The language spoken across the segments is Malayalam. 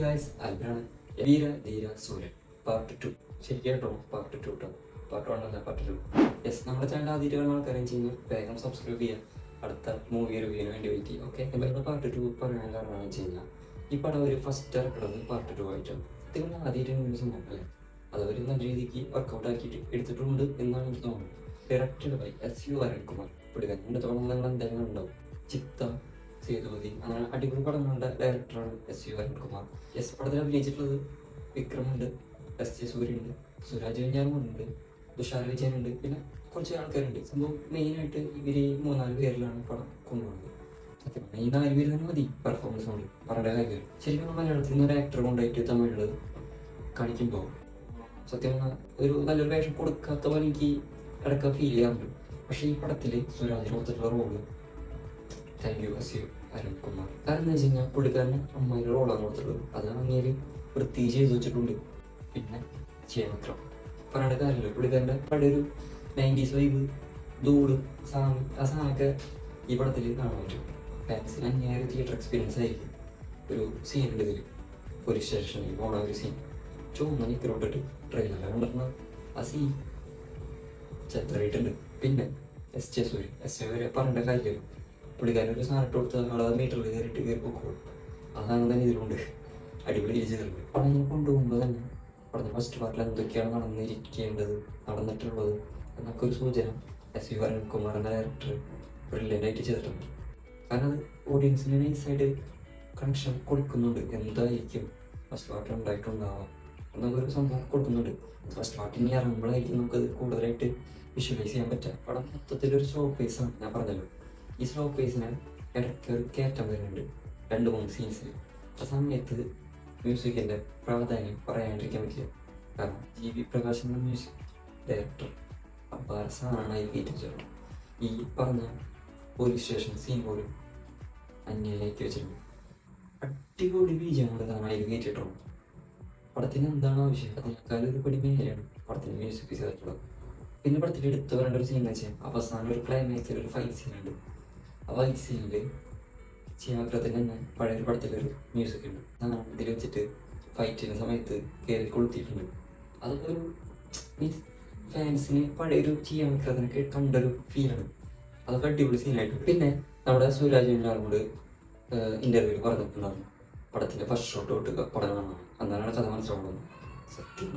ഗായ്സ്, ആൽബിനാണ്. വീര ധീര സൂര്യൻ പാർട്ട് 2. ശരിക്കും കേട്ടോ, പാർട്ട് 2 കേട്ടോ, പാർട്ട് 1 അല്ല, പാർട്ട് 2. യെസ്, നമ്മുടെ ചാനൽ ആദ്യമായിട്ട് കാണുന്ന ആൾക്കാരെയും ചെയ്യുന്നത് വേഗം സബ്സ്ക്രൈബ് ചെയ്യുക. അടുത്ത മൂവി റിവ്യൂവിന് വേണ്ടി വെയിറ്റ് ചെയ്യുക. ഓക്കെ, എന്തായാലും പാർട്ട് 2 പറയാൻ കാരണമെന്ന് വെച്ച് കഴിഞ്ഞാൽ ഈ പടം ഒരു ഫസ്റ്റ് ഇറക്കുന്നത് പാർട്ട് 2 ആയിട്ടാണ്. നിങ്ങൾ ആദ്യമായിട്ട് ന്യൂസ് നോക്കല്ലേ, അതവർ നല്ല രീതിക്ക് വർക്കൗട്ട് ആക്കിയിട്ട് എടുത്തിട്ടുണ്ട് എന്നാണ് എനിക്ക് തോന്നുന്നത്. Directed by S.U. അരുൺകുമാർ. പുള്ളിക്കാരൻ്റെ തോന്നുന്നത് നിങ്ങൾ എന്തായാലും ഉണ്ടാവും. ചിത്ത, സേതുപതി, അങ്ങനെ അടിപൊളി പടങ്ങളുടെ ഡയറക്ടറാണ് S.U. അരുൺകുമാർ. എസ് പടത്തിൽ അഭിനയിച്ചിട്ടുള്ളത് വിക്രമുണ്ട്, S.J. സൂര്യനുണ്ട്, സുരാജ് വെഞ്ഞാറുമുണ്ട്, തുഷാർ വിജയനുണ്ട്, പിന്നെ കുറച്ച് ആൾക്കാരുണ്ട്. സംഭവം മെയിനായിട്ട് ഇവർ 3-4 പേരിലാണ് പടം കൊണ്ടുപോകുന്നത്. സത്യം പറഞ്ഞാൽ ഈ 4 പേര് തന്നെ മതി പെർഫോമൻസ് കൊണ്ട് പറയേണ്ട കാര്യം. ശരിക്കും മലയാളത്തിൽ നിന്ന് ഒരു ആക്ടർ കൊണ്ടായിട്ട് തമിഴിൽ കാണിക്കുമ്പോൾ സത്യം പറഞ്ഞാൽ ഒരു നല്ലൊരു വേഷം കൊടുക്കാത്ത പോലെ എനിക്ക് ഇടയ്ക്ക് ഫീൽ ചെയ്യാറുണ്ട്. പക്ഷേ ഈ പടത്തിൽ സുരാജിന് കൊടുത്തിട്ടുള്ള role thank you S.U. Arunkumar. കാരണം എന്താ വെച്ച് കഴിഞ്ഞാൽ പുള്ളിക്കാരന് അമ്മയുടെ റോളാണ് കൊടുത്തിട്ടുള്ളത്. അത് അങ്ങേര് വൃത്തിയിൽ ചെയ്ത് വെച്ചിട്ടുണ്ട്. പിന്നെ ചേമത്രം പറയേണ്ട കാര്യമില്ല, പുള്ളിക്കാരൻ്റെ പഴയ ഒരു 90s വൈബ്, ധൂട്, സാങ്, ആ സാധനമൊക്കെ ഈ പടത്തിൽ കാണാൻ പറ്റും. ഫാൻസിന് അങ്ങേയൊരു തിയേറ്റർ എക്സ്പീരിയൻസ് ആയിരിക്കും. ഒരു സീനുണ്ട് ഇതിൽ, പോലീസ് സ്റ്റേഷനിൽ പോണ ഒരു സീൻ, ചുവന്ന നിക്കറോട്ടിട്ട് ട്രെയിലർ കണ്ടിരുന്നത് ആ സീൻ ചെറുതായിട്ടുണ്ട്. പിന്നെ S.J. സൂര്യൻ വരെ പറയേണ്ട കാര്യമില്ല. പുള്ളിക്കാരൻ ഒരു സാധനം ഇട്ട് കൊടുത്ത് ആളെ മീറ്ററിൽ കയറിയിട്ട് കയറി പോക്കോളും. അതാണ് തന്നെ ഇതിലുണ്ട്. അടിപൊളി ചെയ്തിട്ടുണ്ട്. പടം ഇങ്ങനെ കൊണ്ടുപോകുമ്പോൾ തന്നെ പടത്തിന് ഫസ്റ്റ് പാർട്ടിൽ എന്തൊക്കെയാണ് നടന്നിട്ടുള്ളത് എന്നൊക്കെ ഒരു സൂചന S.U. അരുൺകുമാർ എന്ന ഡയറക്ടർ ബ്രില്യൻ്റായിട്ട് ചെയ്തിട്ടുണ്ട്. കാരണം അത് ഓഡിയൻസിന് നൈസായിട്ട് കണക്ഷൻ കൊടുക്കുന്നുണ്ട്. എന്തായിരിക്കും ഫസ്റ്റ് പാർട്ടിൽ ഉണ്ടായിട്ടുണ്ടാവാം എന്നൊരു സംഭവം കൊടുക്കുന്നുണ്ട്. ഫസ്റ്റ് പാർട്ടി ഇനി ഇറങ്ങുമ്പോഴായിരിക്കും നമുക്കത് കൂടുതലായിട്ട് വിഷ്വലൈസ് ചെയ്യാൻ പറ്റുക. പടം മൊത്തത്തിലൊരു സ്ലോ പേസാണ്. ഞാൻ പറഞ്ഞല്ലോ, ഈ സ്ലോ പേസിന് ഇടയ്ക്ക് ഒരു കയറ്റം വരുന്നുണ്ട് 2-3 സീൻസിൽ. ആ സമയത്ത് മ്യൂസിക്കിൻ്റെ പ്രാധാന്യം പറയാണ്ടിരിക്കാൻ പറ്റില്ല. കാരണം G.V. പ്രകാശ് എന്ന മ്യൂസിക് ഡയറക്ടർ അപാര സാധനമാണ് അതിൽ കയറ്റിച്ചത്. ഈ പറഞ്ഞ പോലീസ് സ്റ്റേഷൻ സീൻ പോലും അന്യയിലേക്ക് വെച്ചിട്ടുണ്ട്. അടിപൊളി ബീജങ്ങളുള്ളതാണ് അതിൽ കയറ്റിയിട്ടുള്ളത്. പടത്തിന് എന്താണ് ആവശ്യം അതിനേക്കാളും ഒരു പടി മേലെയാണ് പടത്തിന് മ്യൂസിക് ചെയ്തിട്ടുള്ളത്. പിന്നെ പടത്തിൽ എടുത്തു വരേണ്ട ഒരു സീൻ എന്ന് വെച്ചാൽ അവസാനം ഒരു ക്ലൈമാക്സിൽ ഒരു ഫൈറ്റ് സീനുണ്ട്. ആ ഫൈറ്റ് സീനിൽ ചേമക്രത്തിൽ തന്നെ പഴയൊരു പടത്തിലൊരു മ്യൂസിക് ഉണ്ട്. ഇതിൽ വെച്ചിട്ട് ഫൈറ്റ് ചെയ്യുന്ന സമയത്ത് കയറി കൊളുത്തിയിട്ടുണ്ട്. അതൊക്കെ ഒരു മീൻസ് ഫാൻസിന് പഴയൊരു ചേമക്രത്തിനൊക്കെ കണ്ടൊരു ഫീലാണ്. അതൊക്കെ അടിപൊളി സീനായിട്ടുണ്ട്. പിന്നെ നമ്മുടെ സുരാജ് വെഞ്ഞാറുമൂട് ഇൻ്റർവ്യൂവിൽ പറഞ്ഞിട്ടുണ്ടായിരുന്നു പടത്തിൻ്റെ ഫസ്റ്റ് ഷോട്ട് തൊട്ട് പടം കാണണം, എന്നാണ് കഥ മനസ്സിലാവുന്നത്. സത്യം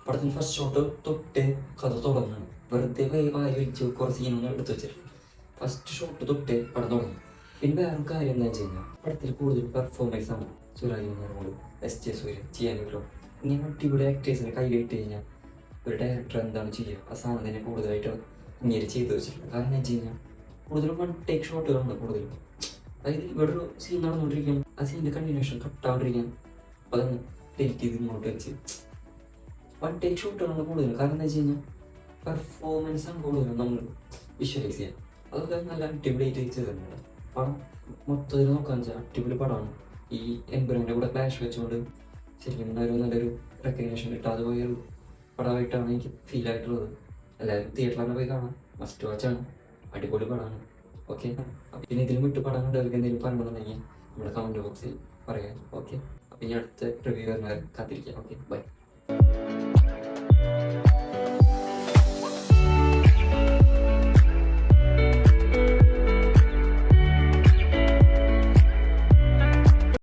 പടത്തിൻ്റെ ഫസ്റ്റ് ഷോട്ട് തൊട്ടേ കഥ തുടങ്ങണം. വെറുതെ വാരി വെച്ച് കുറച്ച് സീനൊന്നും എടുത്ത് വെച്ചിട്ട് ഫസ്റ്റ് ഷോട്ട് തൊട്ടേ പടം തുടങ്ങും. പിന്നെ വേറൊരു കാര്യം എന്താ വെച്ച് കഴിഞ്ഞാൽ പടത്തിൽ കൂടുതൽ പെർഫോമൻസ് ആണ് സുരാജ് വെഞ്ഞാറുമൂട്, S.J. സൂര്യൻ ചെയ്യാൻ പറ്റും. ഇങ്ങനെ അടിപൊളി ആക്ടേഴ്സിനെ കയ്യിലിട്ട് കഴിഞ്ഞാൽ ഒരു ഡയറക്ടർ എന്താണ് ചെയ്യുക ആ സാധനം തന്നെ കൂടുതലായിട്ട് ഇങ്ങനെ ചെയ്ത് വെച്ചിട്ടുണ്ട്. കാരണം എന്ന് വെച്ച് കഴിഞ്ഞാൽ കൂടുതലും 1 ടേക്ക് ഷോട്ടുകളാണ് കൂടുതലും. അതായത് ഇവിടെ ഒരു സീൻ നടന്നുകൊണ്ടിരിക്കും, ആ സീനിൻ്റെ കണ്ടിന്യൂഷൻ കട്ടാണ്ടിരിക്കാൻ അതൊന്ന് ഡിലീറ്റ് ചെയ്ത് ഇങ്ങോട്ട് വെച്ച് 1 ടേക്ക് ഷോട്ടുകളാണ് കൂടുതലും. കാരണം എന്താ വെച്ച് കഴിഞ്ഞാൽ പെർഫോമൻസ് ആണ് കൂടുതലും നമ്മൾ വിഷ്വലൈസ് ചെയ്യാൻ. അതൊക്കെ നല്ല അടിപൊളിയായിട്ട് ചെയ്തിട്ടുണ്ട്. പടം മൊത്തത്തിൽ നോക്കാന്ന് വെച്ചാൽ അടിപൊളി പടമാണ്. ഈ എംപുരാൻ്റെ കൂടെ ക്ലാഷ് വെച്ചുകൊണ്ട് ശരിക്കും നല്ലൊരു റെക്കഗ്നേഷൻ കിട്ടാതെ പോയൊരു പടമായിട്ടാണ് എനിക്ക് ഫീൽ ആയിട്ടുള്ളത്. എല്ലാവരും തിയേറ്ററിലാണ് പോയി കാണാം, മസ്റ്റ് വാച്ചാണ്, അടിപൊളി പടമാണ്. ഓക്കെ, പിന്നെ ഇതിലും വിട്ട് പടം കണ്ടവർക്ക് എന്തെങ്കിലും പറയണമെന്നുണ്ടെങ്കിൽ നമ്മുടെ കമൻറ്റ് ബോക്സിൽ പറയാം. ഓക്കെ, അപ്പം ഇനി അടുത്ത റിവ്യൂ വരുന്നവരെ കാത്തിരിക്കാം. Okay, by.